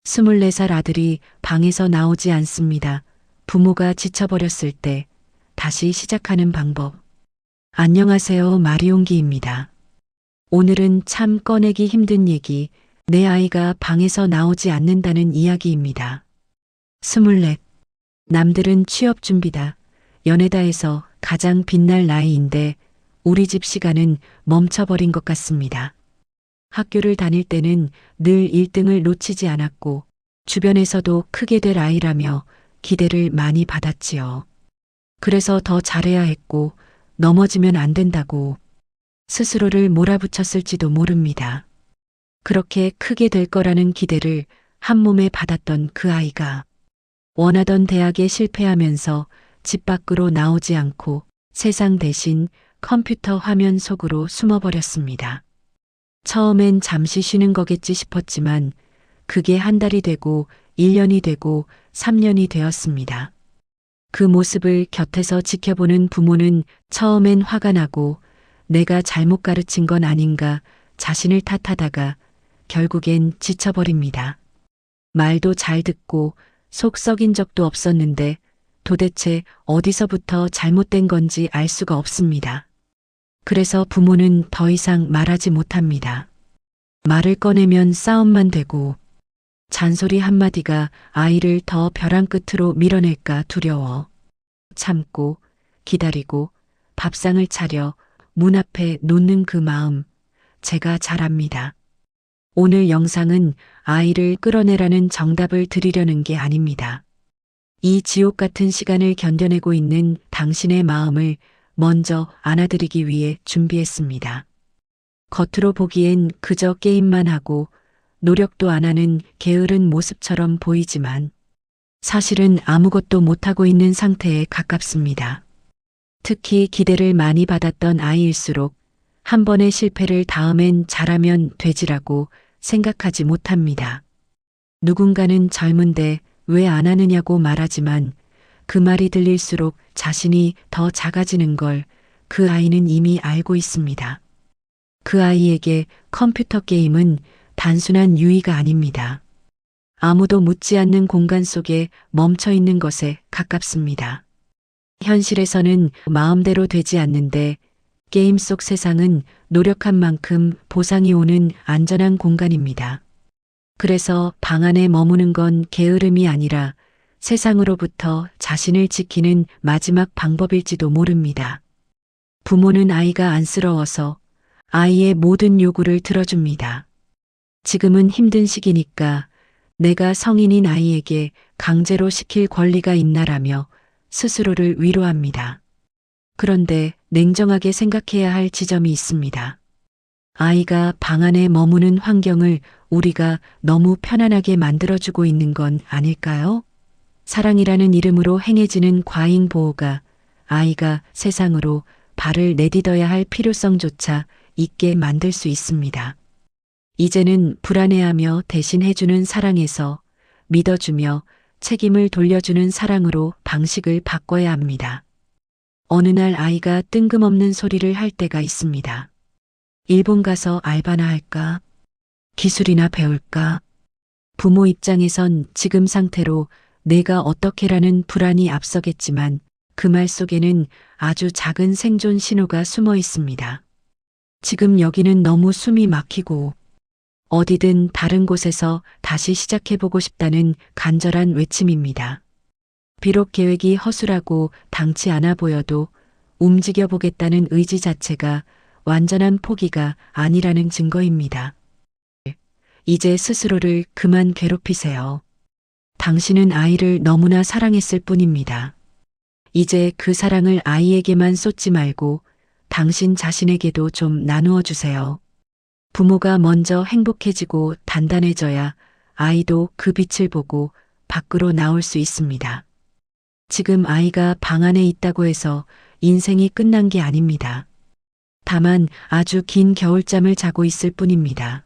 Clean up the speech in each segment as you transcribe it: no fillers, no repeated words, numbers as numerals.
24살 아들이 방에서 나오지 않습니다. 부모가 지쳐버렸을 때 다시 시작하는 방법. 안녕하세요. 마리옹기입니다. 오늘은 참 꺼내기 힘든 얘기, 내 아이가 방에서 나오지 않는다는 이야기입니다. 24. 남들은 취업 준비다, 연애다 해서 가장 빛날 나이인데 우리 집 시간은 멈춰버린 것 같습니다. 학교를 다닐 때는 늘 1등을 놓치지 않았고 주변에서도 크게 될 아이라며 기대를 많이 받았지요. 그래서 더 잘해야 했고 넘어지면 안 된다고 스스로를 몰아붙였을지도 모릅니다. 그렇게 크게 될 거라는 기대를 한 몸에 받았던 그 아이가 원하던 대학에 실패하면서 집 밖으로 나오지 않고 세상 대신 컴퓨터 화면 속으로 숨어버렸습니다. 처음엔 잠시 쉬는 거겠지 싶었지만 그게 한 달이 되고 1년이 되고 3년이 되었습니다. 그 모습을 곁에서 지켜보는 부모는 처음엔 화가 나고 내가 잘못 가르친 건 아닌가 자신을 탓하다가 결국엔 지쳐버립니다. 말도 잘 듣고 속 썩인 적도 없었는데 도대체 어디서부터 잘못된 건지 알 수가 없습니다. 그래서 부모는 더 이상 말하지 못합니다. 말을 꺼내면 싸움만 되고 잔소리 한마디가 아이를 더 벼랑 끝으로 밀어낼까 두려워 참고 기다리고 밥상을 차려 문 앞에 놓는 그 마음 제가 잘 압니다. 오늘 영상은 아이를 끌어내라는 정답을 드리려는 게 아닙니다. 이 지옥 같은 시간을 견뎌내고 있는 당신의 마음을 먼저 안아드리기 위해 준비했습니다. 겉으로 보기엔 그저 게임만 하고 노력도 안 하는 게으른 모습처럼 보이지만 사실은 아무것도 못하고 있는 상태에 가깝습니다. 특히 기대를 많이 받았던 아이일수록 한 번의 실패를 다음엔 잘하면 되지라고 생각하지 못합니다. 누군가는 젊은데 왜 안 하느냐고 말하지만 그 말이 들릴수록 자신이 더 작아지는 걸 그 아이는 이미 알고 있습니다. 그 아이에게 컴퓨터 게임은 단순한 유의가 아닙니다. 아무도 묻지 않는 공간 속에 멈춰 있는 것에 가깝습니다. 현실에서는 마음대로 되지 않는데 게임 속 세상은 노력한 만큼 보상이 오는 안전한 공간입니다. 그래서 방 안에 머무는 건 게으름이 아니라 세상으로부터 자신을 지키는 마지막 방법일지도 모릅니다. 부모는 아이가 안쓰러워서 아이의 모든 요구를 들어줍니다. 지금은 힘든 시기니까 내가 성인인 아이에게 강제로 시킬 권리가 있나라며 스스로를 위로합니다. 그런데 냉정하게 생각해야 할 지점이 있습니다. 아이가 방 안에 머무는 환경을 우리가 너무 편안하게 만들어주고 있는 건 아닐까요? 사랑이라는 이름으로 행해지는 과잉 보호가 아이가 세상으로 발을 내딛어야 할 필요성조차 있게 만들 수 있습니다. 이제는 불안해하며 대신 해주는 사랑에서 믿어주며 책임을 돌려주는 사랑으로 방식을 바꿔야 합니다. 어느 날 아이가 뜬금없는 소리를 할 때가 있습니다. 일본 가서 알바나 할까? 기술이나 배울까? 부모 입장에선 지금 상태로 내가 어떻게라는 불안이 앞서겠지만 그 말 속에는 아주 작은 생존 신호가 숨어 있습니다. 지금 여기는 너무 숨이 막히고 어디든 다른 곳에서 다시 시작해보고 싶다는 간절한 외침입니다. 비록 계획이 허술하고 당치 않아 보여도 움직여보겠다는 의지 자체가 완전한 포기가 아니라는 증거입니다. 이제 스스로를 그만 괴롭히세요. 당신은 아이를 너무나 사랑했을 뿐입니다. 이제 그 사랑을 아이에게만 쏟지 말고 당신 자신에게도 좀 나누어 주세요. 부모가 먼저 행복해지고 단단해져야 아이도 그 빛을 보고 밖으로 나올 수 있습니다. 지금 아이가 방 안에 있다고 해서 인생이 끝난 게 아닙니다. 다만 아주 긴 겨울잠을 자고 있을 뿐입니다.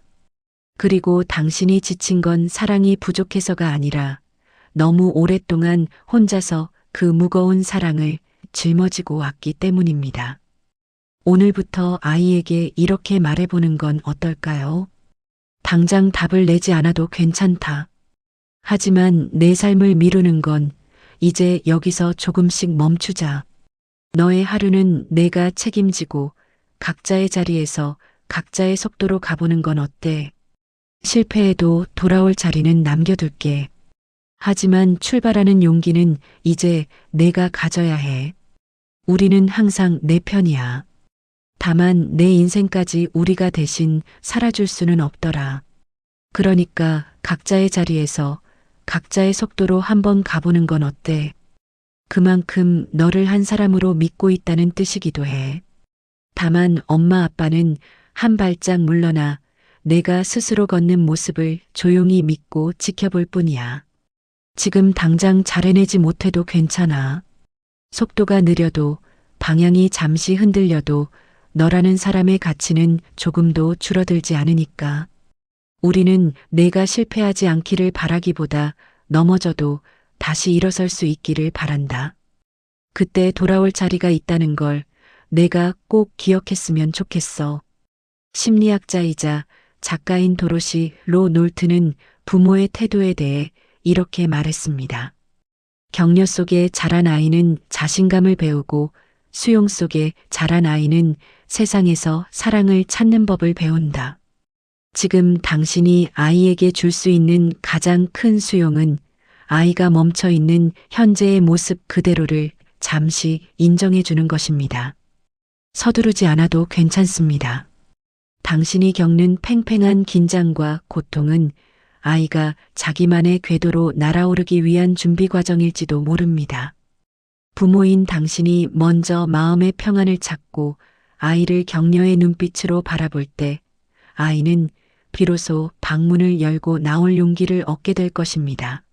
그리고 당신이 지친 건 사랑이 부족해서가 아니라 너무 오랫동안 혼자서 그 무거운 사랑을 짊어지고 왔기 때문입니다. 오늘부터 아이에게 이렇게 말해보는 건 어떨까요? 당장 답을 내지 않아도 괜찮다. 하지만 내 삶을 미루는 건 이제 여기서 조금씩 멈추자. 너의 하루는 내가 책임지고 각자의 자리에서 각자의 속도로 가보는 건 어때? 실패해도 돌아올 자리는 남겨둘게. 하지만 출발하는 용기는 이제 내가 가져야 해. 우리는 항상 내 편이야. 다만 내 인생까지 우리가 대신 살아줄 수는 없더라. 그러니까 각자의 자리에서 각자의 속도로 한번 가보는 건 어때? 그만큼 너를 한 사람으로 믿고 있다는 뜻이기도 해. 다만 엄마 아빠는 한 발짝 물러나 내가 스스로 걷는 모습을 조용히 믿고 지켜볼 뿐이야. 지금 당장 잘 해내지 못해도 괜찮아. 속도가 느려도 방향이 잠시 흔들려도 너라는 사람의 가치는 조금도 줄어들지 않으니까. 우리는 내가 실패하지 않기를 바라기보다 넘어져도 다시 일어설 수 있기를 바란다. 그때 돌아올 자리가 있다는 걸 내가 꼭 기억했으면 좋겠어. 심리학자이자 작가인 도로시 로 놀트는 부모의 태도에 대해 이렇게 말했습니다. 격려 속에 자란 아이는 자신감을 배우고 수용 속에 자란 아이는 세상에서 사랑을 찾는 법을 배운다. 지금 당신이 아이에게 줄 수 있는 가장 큰 수용은 아이가 멈춰 있는 현재의 모습 그대로를 잠시 인정해 주는 것입니다. 서두르지 않아도 괜찮습니다. 당신이 겪는 팽팽한 긴장과 고통은 아이가 자기만의 궤도로 날아오르기 위한 준비 과정일지도 모릅니다. 부모인 당신이 먼저 마음의 평안을 찾고 아이를 격려의 눈빛으로 바라볼 때 아이는 비로소 방문을 열고 나올 용기를 얻게 될 것입니다.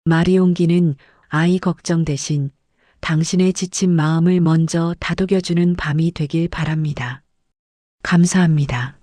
마리옹기는 아이 걱정 대신 당신의 지친 마음을 먼저 다독여주는 밤이 되길 바랍니다. 감사합니다.